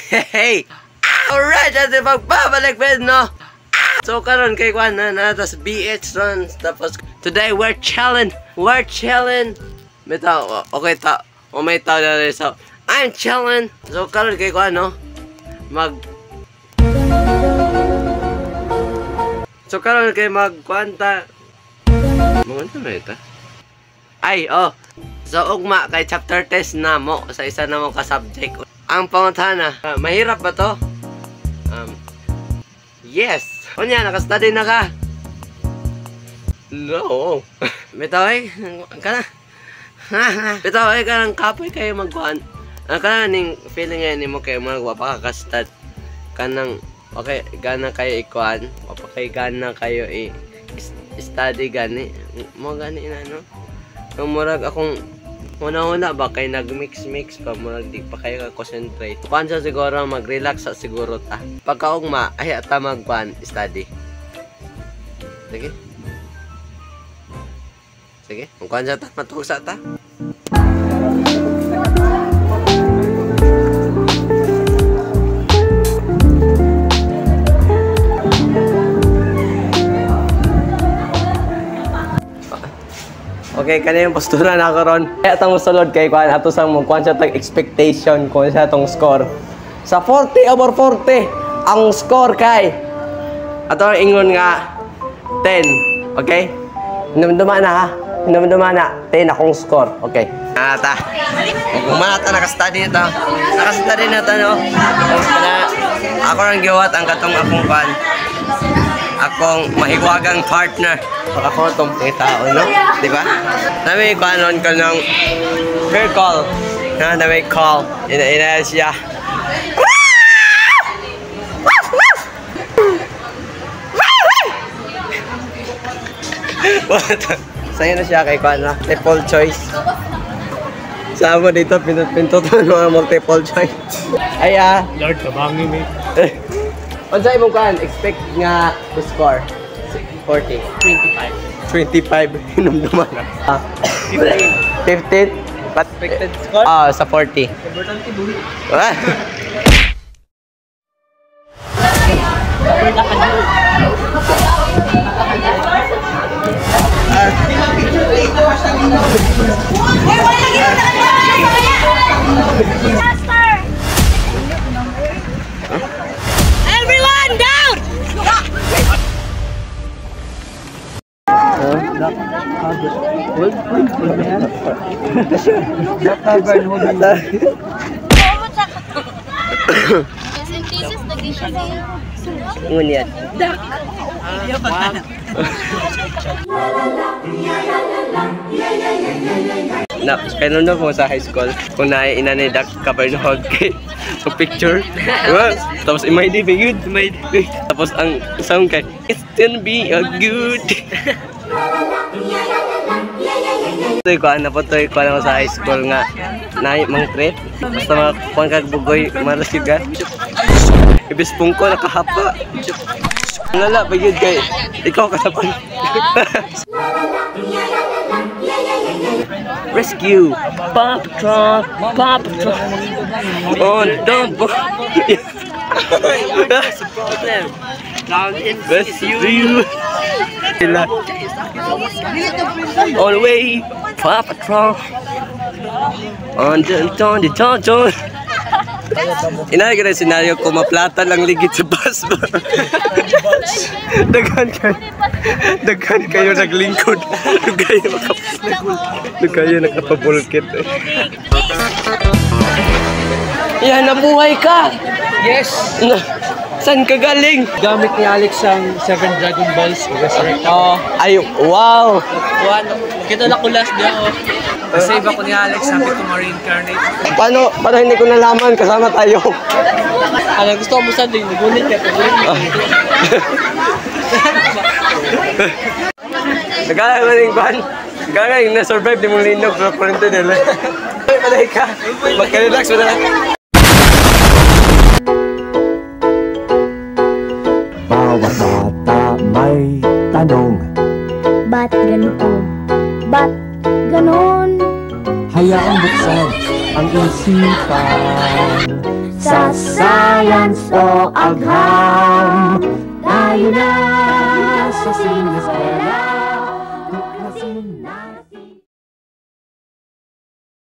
Hey! Alright, at pagbabalik friend, no? So karon kay Juan na tas BH runs. Tapos today we're chilling. May tao, okay ta. O may tao na rin. So I'm chilling. So karon kay Juan, no? So karon kay magkwanta. Magkwanta na ito? Ay, oh. So ugma kay chapter test na mo sa isa na mo ka subject. Ang pangutana, mahirap ba to? Yes. Kunya, nakastudy na ka? No. Bitoy, ka na. Bitoy, ka ng kapoy kayo magkuhan. Ka na ning feeling ngayon mo kayo magwapa ka ka-stud. Ka nang, okay, gana kayo ikuhan. Wapa kayo gana kayo i-study gani. Mo gani na, no? Nung murag akong una-una ba kayo nag-mix pa, murag di pa kayo ka-concentrate. Kuhan siya siguro, mag-relax sa siguro ta. Pagkaugma, ay ata magkuhan, study. Sige. Sige, kuhan siya ta, matusa ta. Okay, kanina yung postura na ako ron. Kaya itong musulod kay Kuan, ato sang magkuhan siya tag expectation kung siya itong score. Sa 40/40, ang score kay ato ang ingon nga 10. Okay? Hinumduma na ha? Hinumduma na. 10 akong score. Okay. Ata. Kung manata, nakastudy na ito. Nakastudy na ito, no? Ako rin giwat ang katong akong Kuan. Akong mahigwagang partner. Ako itong tao, no? Diba? Nami ikanon ko ng hair call. Nami call. Ina siya. Sa'yo na siya kay Kuan na. Multiple choice. Sama dito, pintot mga multiple choice. Ay Lord, kabangi me. Ano sa'yo mong Kuan? Expect nga to score. 40. 25. Hinumduman na. 15? Expected score? Sa 40. Importante buhi. Everyone down! Ngunit. Na, kailan na po sa high school, kung ina ni Dak Kabarnohog kay sa picture. Diba? Tapos imay di good. Tapos ang sound kay, it's gonna be a good. Napotoy ko lang sa high school nga na mang trip. Basta mga kuwan kagbugoy, maras yung ga. Ibis pong ko, nakahapa. Lala, pagod kay, ikaw kasapan. Rescue! Paw Patrol! Oh, don't! Rescue! On the way! Paw Patrol! On the ton! Inay ka na senaryo kung maplata lang ligid sa bus ba? Daghan kayo naglingkod. Kayo nakapabulkit. Yan, nabuhay ka! Yes! Saan ka galing? Gamit ni Alex ang 7 Dragon Balls. Ay, wow! Kita na ko last day ako. Save ako ni Alex, sabi ko ma-reincarnate. Paano hindi ko nalaman? Kasama tayo. Ano gusto mo sa din? Nagunit ka. Nagkakaling ban. Nagkakaling na-survive di mong linog. Pero pa rin ito nila. Paday ka. Magka-relax mo na. Bawat bata may tanong. Ba't ganito? Ba't ganon? Hayaang buksan ang isipan. Sa science o agham, tayo na sa siniskwela. Tuklasin natin.